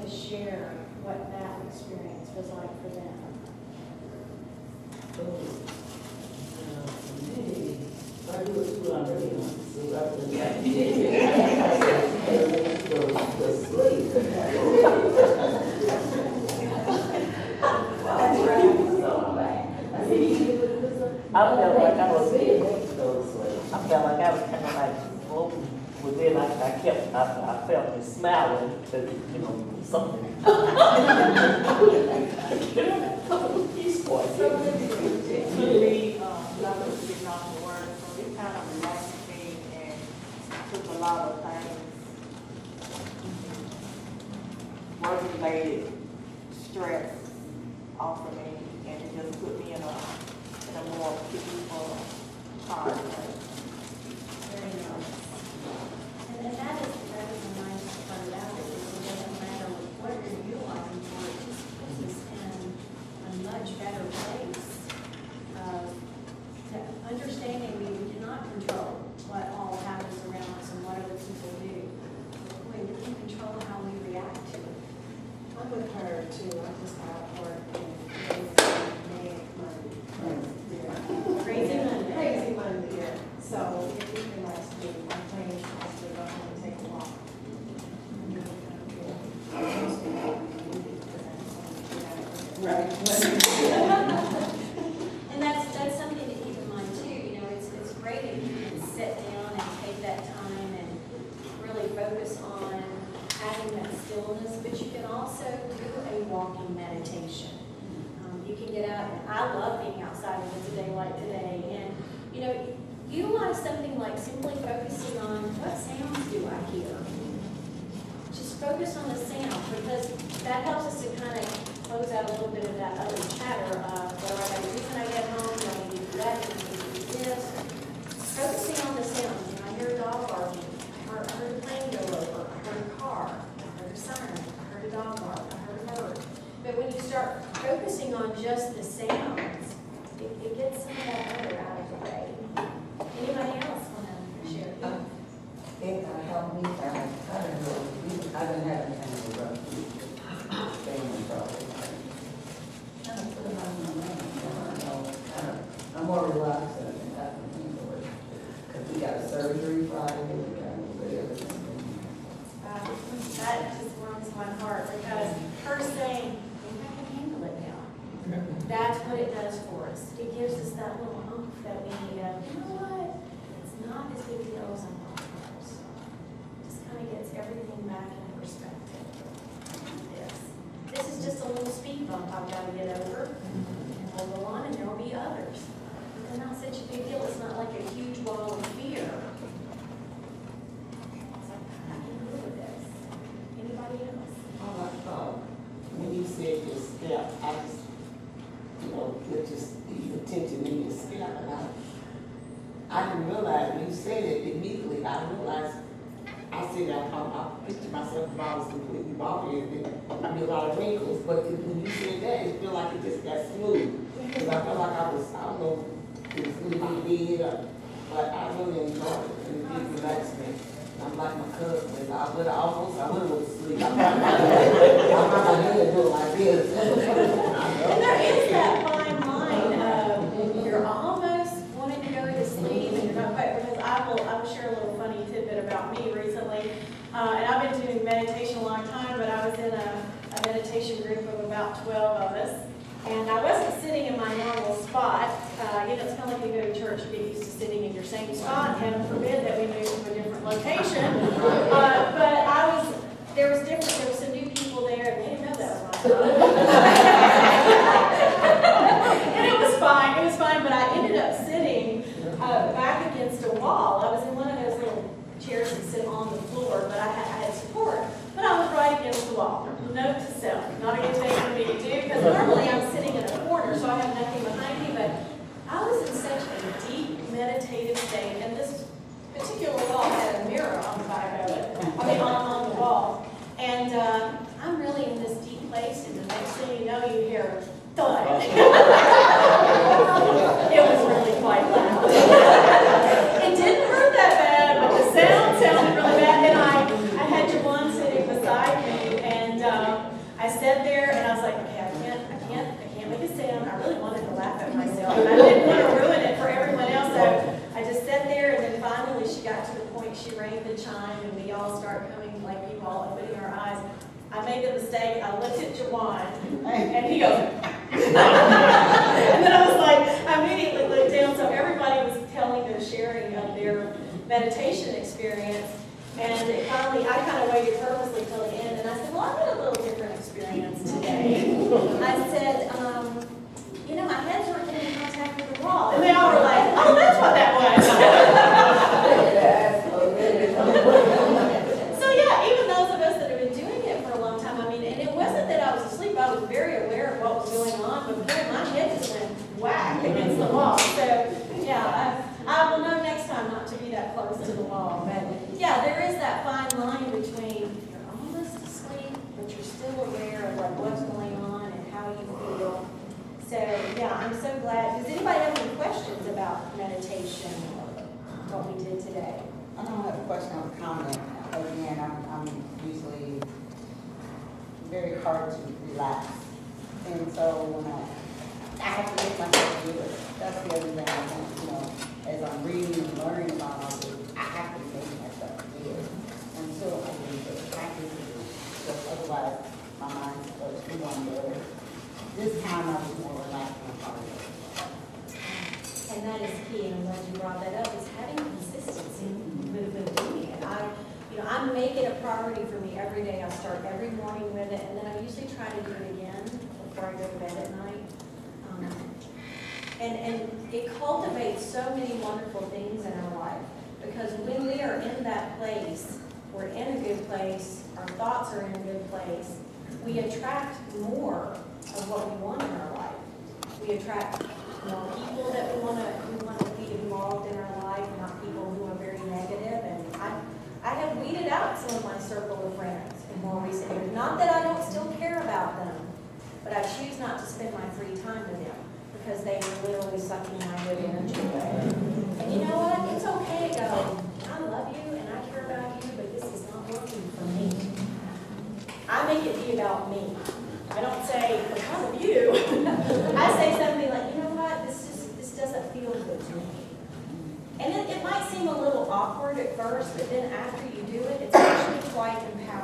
to share what that experience was like for them. I do it too already, so rather than that. The sleep. I felt like I was I felt like I was kind of like floating within. I felt me smiling to, something. Peace boy. So particularly, y'all was getting off the word, so it kind of relaxed me and took a lot of things, work-related stress off of me, and it just put me in a more peaceful, calm place. Very nice. And that is a nice part about it, is it doesn't matter what you're utilizing for, it just puts us in a much better place of understanding we cannot control what all happens around us and what other people do. We can control how we react to it. I'm with her too. I just got off work and Crazy Monday. Crazy Monday, yeah. So if we can like do one thing, I should go home and take a walk. Right. And that's something to keep in mind too, it's great if you can sit down and take that time and really focus on having that stillness, but you can also do a walking meditation. You can get out, and I love being outside in a day like today, and utilize something like simply focusing on what sounds do I hear. Just focus on the sound, because that helps us to kind of close out a little bit of that other chatter of what do I got to do when I get home, do I need to do that, do I need to do this. Focusing on the sound. I hear a dog barking, I heard a plane go over, I heard a car, I heard a siren, I heard a dog bark, I heard a bird. But when you start focusing on just the sounds, it gets some of that other out of the way. Anybody else want to share? It helped me find, I don't know, I've been having kind of a rough week, family problems. Kind of put it on my mind, I'm more relaxed and I can handle it. Because we got a surgery Friday, we got to do everything. That just warms my heart, because her saying, I can handle it now. That's what it does for us. It gives us that little oomph that we need of, you know what? It's not as big a deal as I thought it was. Just kind of gets everything back in perspective. This is just a little speed bump I've got to get over, and we'll go on, and there will be others. It's not such a big deal. It's not like a huge wall of fear. It's like, I can deal with this. Anybody else? All I thought, when you said your step, I just, get just the attention in your step, and I didn't realize, when you said it immediately, I realized, I said, I pictured myself if I was completely walking, and I'd be a lot of wrinkles, but when you said that, it felt like it just got smooth, because I felt like I don't know, it was really my head, but I really enjoyed it, and it did relax me. I'm like my cousin, I went to sleep. I'm my head doing like this. And there is that fine line of you're almost wanting to go to sleep and you're not quite, because I will share a little funny tidbit about me recently. And I've been doing meditation a long time, but I was in a meditation group of about 12 of us. And I wasn't sitting in my normal spot. It's kind of like you go to church, you get used to sitting in your same spot. Heaven forbid that we move to a different location. But there was some new people there, and they didn't know that was my spot. And it was fine, but I ended up sitting back against a wall. I was in one of those little chairs that sit on the floor, but I had support. But I was right against the wall. Note to self, not a good thing for me to do, because normally I'm sitting in a corner, so I have nothing behind me, but I was in such a deep meditative state, and this particular wall had a mirror on the back of it, on the wall. And I'm really in this deep place, and the next thing you know, you hear a thud. It was really quite loud. It didn't hurt that bad, but the sound sounded really bad, and I had Javon sitting beside me, and sat there and I was like, okay, I can't make a sound. I really wanted to laugh at myself, and I didn't want to ruin it for everyone else, so I just sat there, and then finally she got to the point, she rang the chime, and we all start coming, like people all opening our eyes. I made the mistake, I looked at Jawan, and he goes, and then I was like, I immediately looked down, so everybody was telling their sharing of their meditation experience. And it finally, I kind of waited purposely till the end, and I said, well, I had a little different experience today. I said, you know, my head's working in contact with the wall. And they all were like, oh, that's what that was. So yeah, even those of us that have been doing it for a long time, I mean, and it wasn't that I was asleep, I was very aware of what was going on, but boy, my head just went whack against the wall. So yeah, I will know next time not to be that close to the wall. But yeah, there is that fine line between you're almost asleep, but you're still aware of like what's going on and how you feel. So yeah, I'm so glad. Does anybody have any questions about meditation or what we did today? I don't have a question or comment. Again, I'm usually very hard to relax. And so when I have to make myself do it. That's the other thing I want, you know, as I'm reading and learning about all this, I have to make myself do it until I can get practice it. Because otherwise, my mind goes to one day. This time I was more relaxed and harder. And that is key, and I'm glad you brought that up, is having consistency with doing it. I make it a priority for me every day. I start every morning with it, and then I usually try to do it again before I go to bed at night. And it cultivates so many wonderful things in our life, because when we are in that place, we're in a good place, our thoughts are in a good place, we attract more of what we want in our life. We attract more people that we want to be involved in our life, not people who are very negative. And I have weeded out some of my circle of friends in more recent years. Not that I don't still care about them, but I choose not to spend my free time with them because they are literally sucking my good energy away. And you know what? It's okay to go, I love you and I care about you, but this is not working for me. I make it be about me. I don't say, because of you. I say something like, you know what, this doesn't feel good to me. And it might seem a little awkward at first, but then after you do it, it's actually quite empowering.